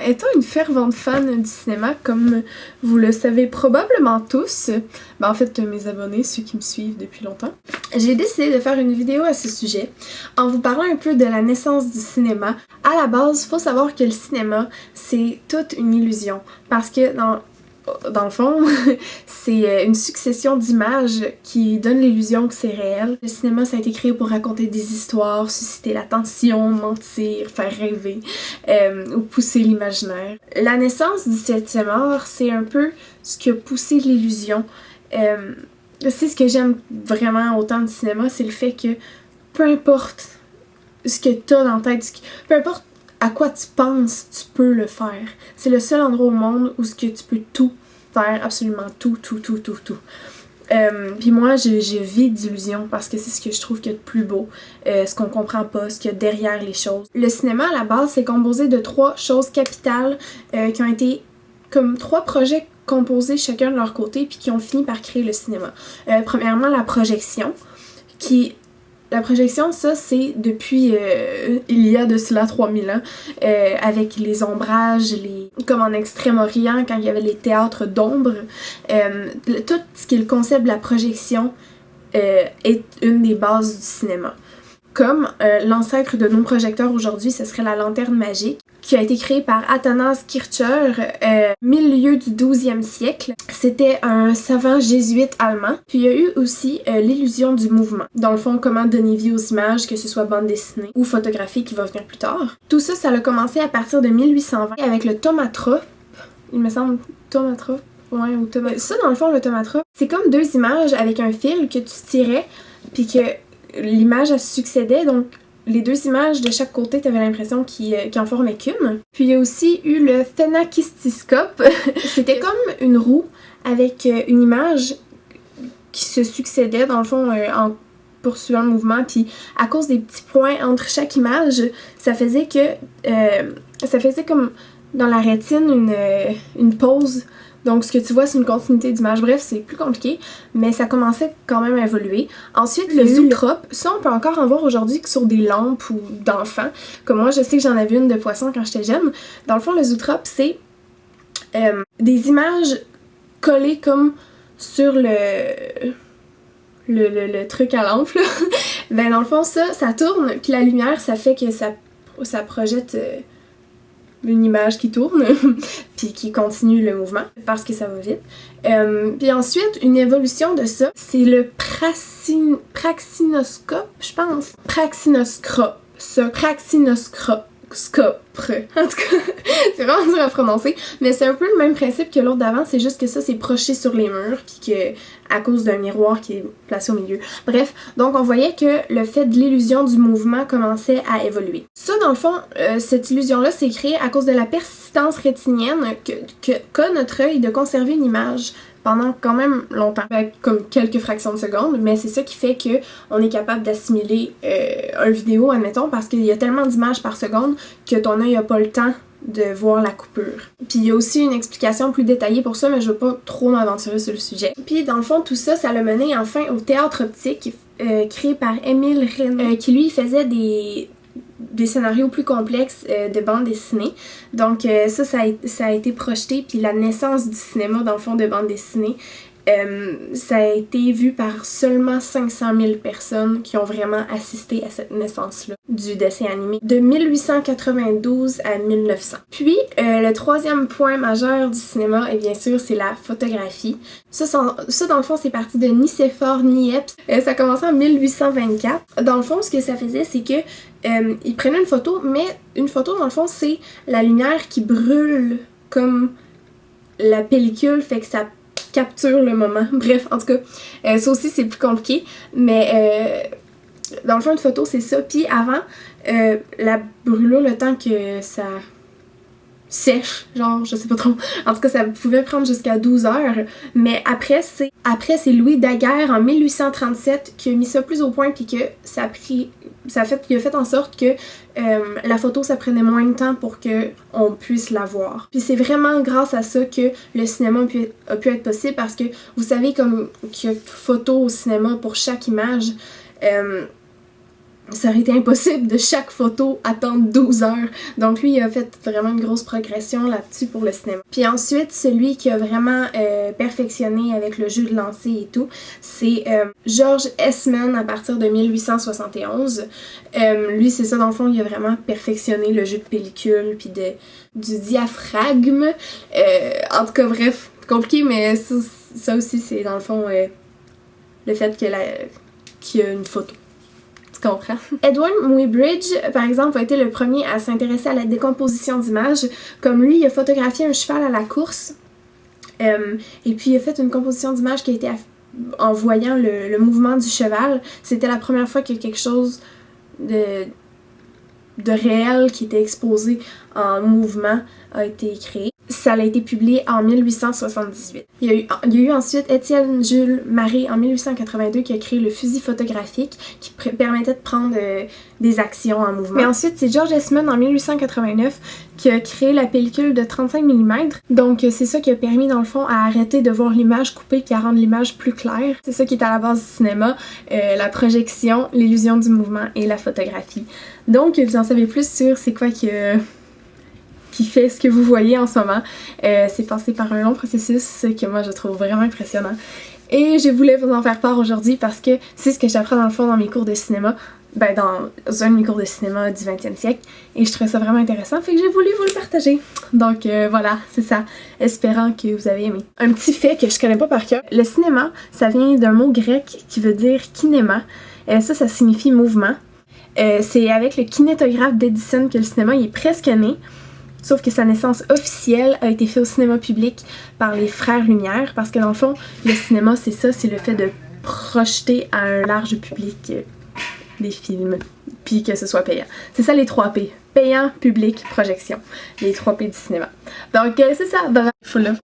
Étant une fervente fan du cinéma, comme vous le savez probablement tous, en fait mes abonnés, ceux qui me suivent depuis longtemps, j'ai décidé de faire une vidéo à ce sujet en vous parlant un peu de la naissance du cinéma. À la base, faut savoir que le cinéma, c'est toute une illusion parce que dans le fond, c'est une succession d'images qui donne l'illusion que c'est réel. Le cinéma, ça a été créé pour raconter des histoires, susciter l'attention, mentir, faire rêver, ou pousser l'imaginaire. La naissance du 7e art, c'est un peu ce qui a poussé l'illusion. C'est ce que j'aime vraiment autant du cinéma, c'est le fait que peu importe ce que t'as dans la tête, peu importe à quoi tu penses, tu peux le faire. C'est le seul endroit au monde où tu peux tout faire, absolument tout. Puis moi, je vis d'illusions parce que c'est ce que je trouve qu'il y a de plus beau, ce qu'on comprend pas, ce qu'il y a derrière les choses. Le cinéma, à la base, c'est composé de 3 choses capitales qui ont été comme 3 projets composés chacun de leur côté puis qui ont fini par créer le cinéma. Premièrement, la projection, La projection, ça, c'est depuis il y a de cela 3000 ans, avec les ombrages, comme en Extrême-Orient, quand il y avait les théâtres d'ombre. Tout ce qui est le concept de la projection est une des bases du cinéma. Comme l'ancêtre de nos projecteurs aujourd'hui, ce serait la lanterne magique, qui a été créée par Athanas Kircher, milieu du 12e siècle. C'était un savant jésuite allemand. Puis il y a eu aussi l'illusion du mouvement. Dans le fond, comment donner vie aux images, que ce soit bande dessinée ou photographie qui va venir plus tard. Tout ça, ça a commencé à partir de 1820 avec le thaumatrope. Il me semble, thaumatrope. Ouais, ou thaumatrope. Ça, dans le fond, le thaumatrope, c'est comme 2 images avec un fil que tu tirais, puis que l'image, elle se succédait, donc les 2 images de chaque côté, t'avais l'impression qu'ils en formaient qu'une. Puis il y a aussi eu le phénakistiscope. C'était comme une roue avec une image qui se succédait, dans le fond, en poursuivant le mouvement. Puis à cause des petits points entre chaque image, ça faisait comme dans la rétine une pause. Donc, ce que tu vois, c'est une continuité d'images. Bref, c'est plus compliqué, mais ça commençait quand même à évoluer. Ensuite, le zootrope, ça, on peut encore en voir aujourd'hui que sur des lampes ou d'enfants. Comme moi, je sais que j'en avais une de poisson quand j'étais jeune. Dans le fond, le zootrope, c'est des images collées comme sur le truc à lampe, là. Ben, dans le fond, ça tourne, puis la lumière, ça fait que ça projette une image qui tourne puis qui continue le mouvement parce que ça va vite. Puis ensuite, une évolution de ça, c'est le praxinoscope, je pense. Praxinoscope. En tout cas, c'est vraiment dur à prononcer, mais c'est un peu le même principe que l'autre d'avant, c'est juste que ça, c'est projeté sur les murs, puis que à cause d'un miroir qui est placé au milieu. Bref, donc on voyait que le fait de l'illusion du mouvement commençait à évoluer. Ça, dans le fond, cette illusion-là s'est créée à cause de la persistance rétinienne qu'a notre œil de conserver une image pendant quand même longtemps, comme quelques fractions de secondes, mais c'est ça qui fait que on est capable d'assimiler une vidéo, admettons, parce qu'il y a tellement d'images par seconde que ton œil n'a pas le temps de voir la coupure. Puis il y a aussi une explication plus détaillée pour ça, mais je veux pas trop m'aventurer sur le sujet. Puis dans le fond, tout ça, ça l'a mené enfin au théâtre optique, créé par Émile René, qui lui faisait des scénarios plus complexes de bande dessinée. Donc ça a été projeté, puis la naissance du cinéma dans le fond de bande dessinée, ça a été vu par seulement 500 000 personnes qui ont vraiment assisté à cette naissance-là du dessin animé de 1892 à 1900. Puis le 3e point majeur du cinéma, et bien sûr, c'est la photographie. Ça dans le fond, c'est parti de Nicéphore Niepce. Ça a commencé en 1824. Dans le fond, ce que ça faisait, c'est que il prenait une photo, mais une photo, dans le fond, c'est la lumière qui brûle comme la pellicule, fait que ça capture le moment. Bref, en tout cas, ça aussi, c'est plus compliqué, mais dans le fond, une photo, c'est ça. Puis avant, la brûlure, le temps que ça sèche, genre, je sais pas trop. En tout cas, ça pouvait prendre jusqu'à 12 heures. Mais après, c'est Louis Daguerre, en 1837, qui a mis ça plus au point, puis que il a fait en sorte que la photo, ça prenait moins de temps pour qu'on puisse la voir. Puis c'est vraiment grâce à ça que le cinéma a pu être possible, parce que vous savez comme qu'il y a photo au cinéma pour chaque image. ça aurait été impossible de chaque photo attendre 12 heures. Donc lui, il a fait vraiment une grosse progression là-dessus pour le cinéma. Puis ensuite, celui qui a vraiment perfectionné avec le jeu de lancer et tout, c'est George Eastman à partir de 1871. Lui, c'est ça, dans le fond, il a vraiment perfectionné le jeu de pellicule puis du diaphragme. En tout cas, bref, compliqué, mais ça aussi, c'est dans le fond le fait qu'il y a une photo. Comprends. Edward Muybridge, par exemple, a été le premier à s'intéresser à la décomposition d'images. Comme lui, il a photographié un cheval à la course. Et puis, il a fait une composition d'images qui a été en voyant le mouvement du cheval. C'était la première fois que quelque chose de réel qui était exposé en mouvement a été créé. Ça a été publié en 1878. Il y a eu ensuite Étienne Jules Maré en 1882 qui a créé le fusil photographique qui permettait de prendre des actions en mouvement. Mais ensuite, c'est George Eastman en 1889 qui a créé la pellicule de 35 mm. Donc c'est ça qui a permis dans le fond à arrêter de voir l'image coupée puis à rendre l'image plus claire. C'est ça qui est à la base du cinéma, la projection, l'illusion du mouvement et la photographie. Donc vous en savez plus sur c'est quoi qui fait ce que vous voyez en ce moment. C'est passé par un long processus que moi je trouve vraiment impressionnant. Et je voulais vous en faire part aujourd'hui parce que c'est ce que j'apprends dans le fond dans mes cours de cinéma, dans un de mes cours de cinéma du 20e siècle. Et je trouvais ça vraiment intéressant, fait que j'ai voulu vous le partager. Donc voilà, c'est ça, espérant que vous avez aimé. Un petit fait que je connais pas par cœur. Le cinéma, ça vient d'un mot grec qui veut dire kinéma. Ça signifie mouvement. C'est avec le kinétographe d'Edison que le cinéma il est presque né. Sauf que sa naissance officielle a été faite au cinéma public par les Frères Lumière, parce que dans le fond, le cinéma, c'est ça, c'est le fait de projeter à un large public des films, puis que ce soit payant. C'est ça les 3 P. Payant, public, projection. Les 3 P du cinéma. Donc c'est ça, bye bye.